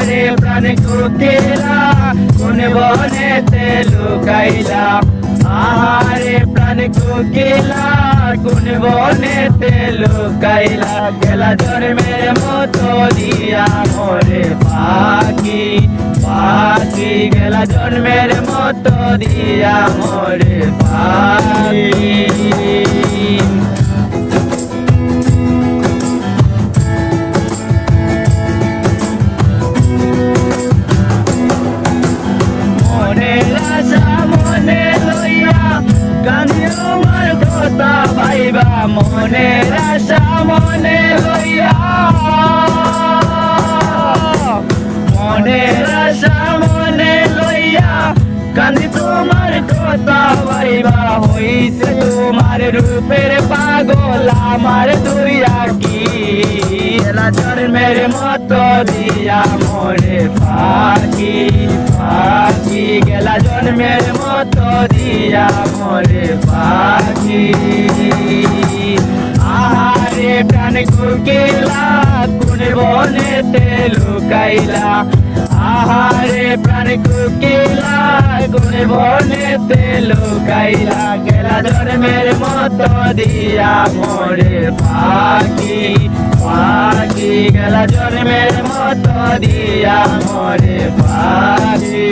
আহারে প্রাণ কোকিলা কোন বনেতে লুকাইলা আহারে প্রাণ কোকিলা কোন বনেতে লুকাইলা গেলা জন্মের মতো দিয়া মোরে পাখি পাখি গেলা জন্মের মতো দিয়া মোরে পাখি মনের আশা মনে লইয়া কান্দি আমার কথা ভাইবা মনের আশা মনে লইয়া মনের আশা মনে লইয়া কান্দি তোমার কথা ভাইবা হইছে তোমার রূপের পাগল আমার দুই আঁখি গেলা জন্মের মতো দিয়া মোরে পাখি পাখি গেলা জন্মের মতো দিয়া মোরে পাখি আহারে প্রাণ কোকিলা কোন বনেতে লুকাইলা আহারে প্রাণ কোকিলা কোন বনেতে লুকাইলা গেলা জন্মের মতো দিয়া মোরে পাখি পাখি গেলা জন্মের মতো দিয়া মোরে পাখি